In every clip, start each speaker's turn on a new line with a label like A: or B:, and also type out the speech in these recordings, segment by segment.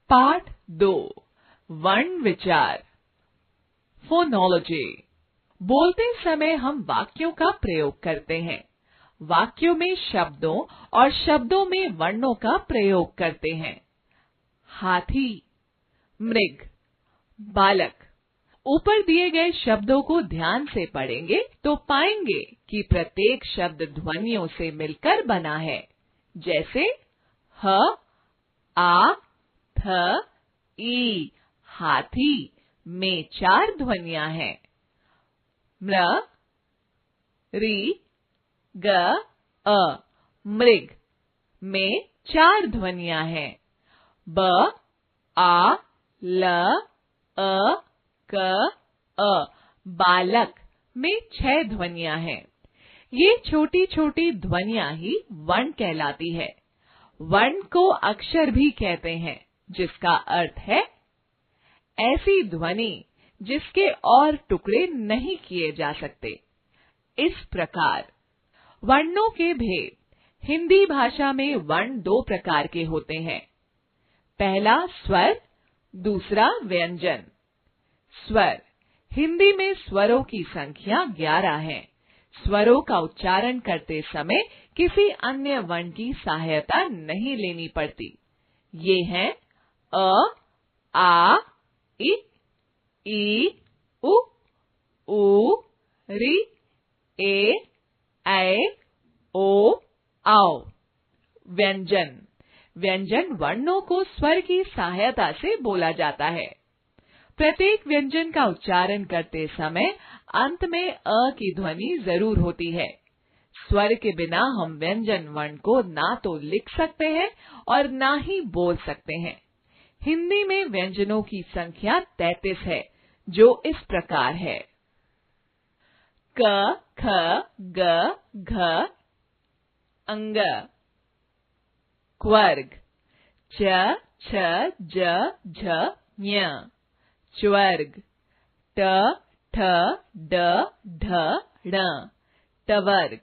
A: पाठ 2 वर्ण विचार फोनोलॉजी। बोलते समय हम वाक्यों का प्रयोग करते हैं। वाक्यों में शब्दों और शब्दों में वर्णों का प्रयोग करते हैं। हाथी, मृग, बालक। ऊपर दिए गए शब्दों को ध्यान से पढ़ेंगे तो पाएंगे कि प्रत्येक शब्द ध्वनियों से मिलकर बना है। जैसे ह, आ, थ, ई। हाथी में 4 ध्वनियां हैं। म्र, री, ग, अ। मृग में 4 ध्वनियां हैं। ब, आ, ल, अ, क, अ। बालक में 6 ध्वनियां हैं। ये छोटी छोटी ध्वनियां ही वर्ण कहलाती है। वर्ण को अक्षर भी कहते हैं, जिसका अर्थ है ऐसी ध्वनि जिसके और टुकड़े नहीं किए जा सकते। इस प्रकार वर्णों के भेद। हिंदी भाषा में वर्ण 2 प्रकार के होते हैं। पहला स्वर, दूसरा व्यंजन। स्वर। हिंदी में स्वरों की संख्या 11 है। स्वरों का उच्चारण करते समय किसी अन्य वर्ण की सहायता नहीं लेनी पड़ती। ये हैं अ, आ, इ, ई, उ, ऊ, री, ए, ऐ, ओ, औ। व्यंजन। व्यंजन वर्णों को स्वर की सहायता से बोला जाता है। प्रत्येक व्यंजन का उच्चारण करते समय अंत में अ की ध्वनि जरूर होती है। स्वर के बिना हम व्यंजन वर्ण को ना तो लिख सकते हैं और ना ही बोल सकते हैं। हिंदी में व्यंजनों की संख्या 33 है, जो इस प्रकार है। क, ख, ग, घ, अंग। क्वर्ग। च, छ, ज, झ, ञ। च्वर्ग। ट, ठ, ड, ढ, ण। टवर्ग।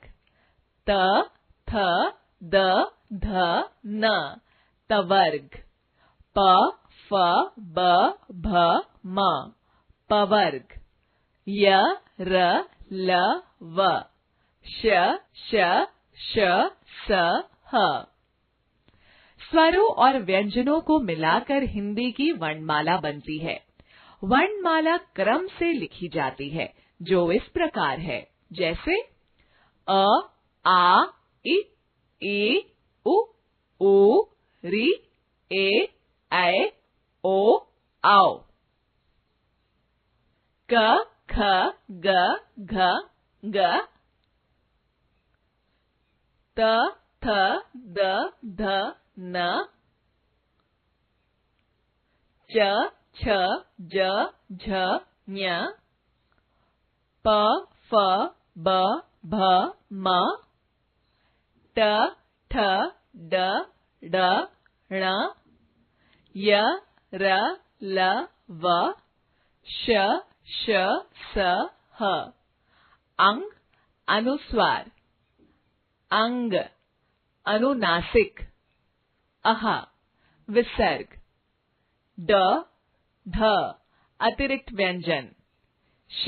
A: त, थ, द, ध, न। तवर्ग। प, फ, ब, भ, म। पवर्ग। य, र, ल, व। श, श, श, स, ह। स्वरों और व्यंजनों को मिलाकर हिंदी की वर्णमाला बनती है। वर्णमाला क्रम से लिखी जाती है, जो इस प्रकार है। जैसे अ, आ, इ, ई, उ, ऊ, री, ए, ऐ, ओ, औ। क, ख, ग, घ, ग। त, थ, द, ध, न। च, छ, ज, झ, ञ। प, फ, ब, भ, म। ट, ठ, ड, ढ, ण। य, र, ल, व। श, श, स, ह। अंग, अनुस्वार। अंग, अनुनासिक। अह, विसर्ग। ड, ढ, अतिरिक्त व्यंजन। श,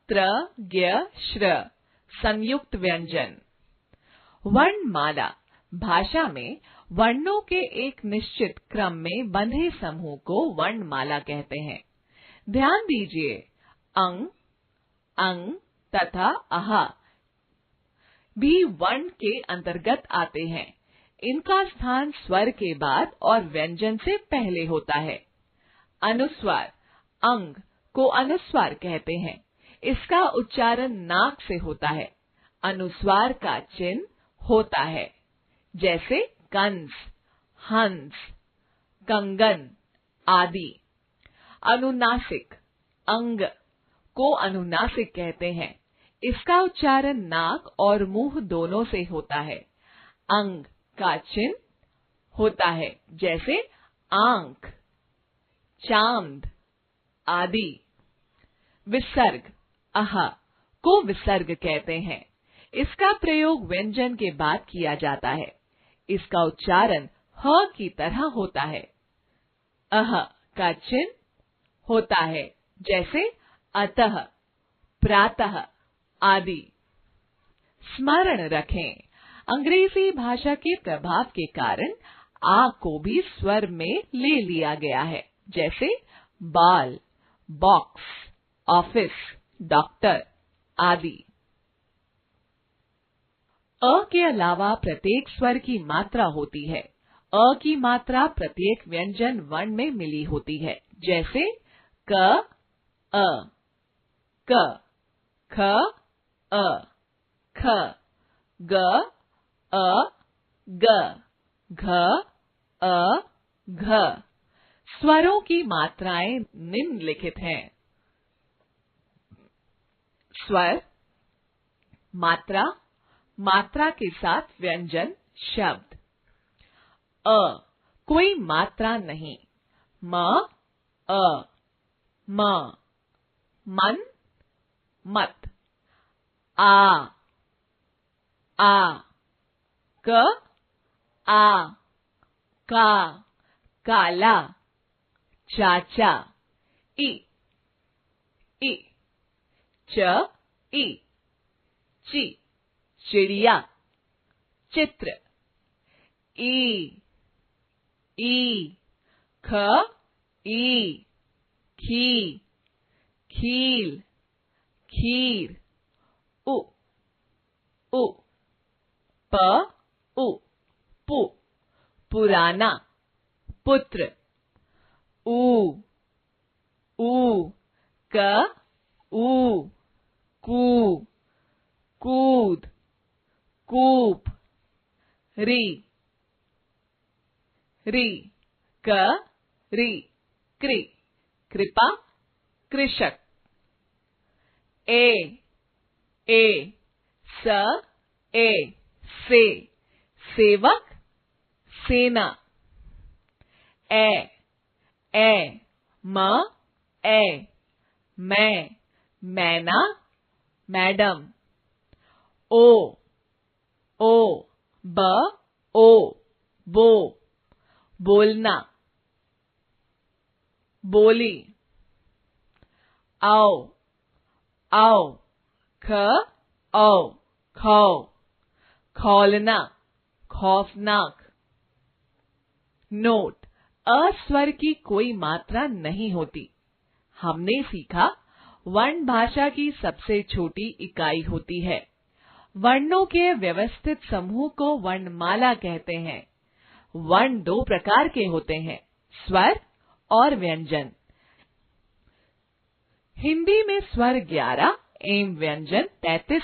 A: त्र, ज्ञ, श्र, संयुक्त व्यंजन। वर्णमाला। भाषा में वर्णों के एक निश्चित क्रम में बंधे समूह को वर्णमाला कहते हैं। ध्यान दीजिए, अंग, अंग तथा अह भी वर्ण के अंतर्गत आते हैं। इनका स्थान स्वर के बाद और व्यंजन से पहले होता है। अनुस्वार। अंग को अनुस्वार कहते हैं। इसका उच्चारण नाक से होता है। अनुस्वार का चिन्ह होता है, जैसे कंस, हंस, कंगन आदि। अनुनासिक। अंग को अनुनासिक कहते हैं। इसका उच्चारण नाक और मुंह दोनों से होता है। अंग का चिन्ह होता है, जैसे आंख, चांद आदि। विसर्ग। अह को विसर्ग कहते हैं। इसका प्रयोग व्यंजन के बाद किया जाता है। इसका उच्चारण ह की तरह होता है। अह का चिन्ह होता है, जैसे अतः, प्रातः आदि। स्मरण रखें, अंग्रेजी भाषा के प्रभाव के कारण आ को भी स्वर में ले लिया गया है, जैसे बाल, बॉक्स, ऑफिस, डॉक्टर आदि। अ के अलावा प्रत्येक स्वर की मात्रा होती है। अ की मात्रा प्रत्येक व्यंजन वर्ण में मिली होती है, जैसे क, अ, क, ख, अ, ख, ग, अ, ग, घ, अ, घ। स्वरों की मात्राएं निम्नलिखित हैं। स्वर, मात्रा, मात्रा के साथ व्यंजन शब्द। अ कोई मात्रा नहीं। म, अ, म, मन, मत। आ, क, आ, का, काला, चाचा। इ, च, ची, चिड़िया, चित्र। ई, ख, खी, खील, खीर। उ, प, पु, पुराना, पुत्र। ऊ, क, कू, कूद, कूप। री, क, कृ, कृपा, कृषक। ए, स, से, सेवक, सेना। म, मैं, मैना, मैडम। ओ, बो, बोलना, बोली। औ, खौ, खौलना, खौफनाक। नोट, अ स्वर की कोई मात्रा नहीं होती। हमने सीखा वर्ण भाषा की सबसे छोटी इकाई होती है। वर्णों के व्यवस्थित समूह को वर्णमाला कहते हैं। वर्ण दो प्रकार के होते हैं, स्वर और व्यंजन। हिंदी में स्वर 11 एवं व्यंजन 33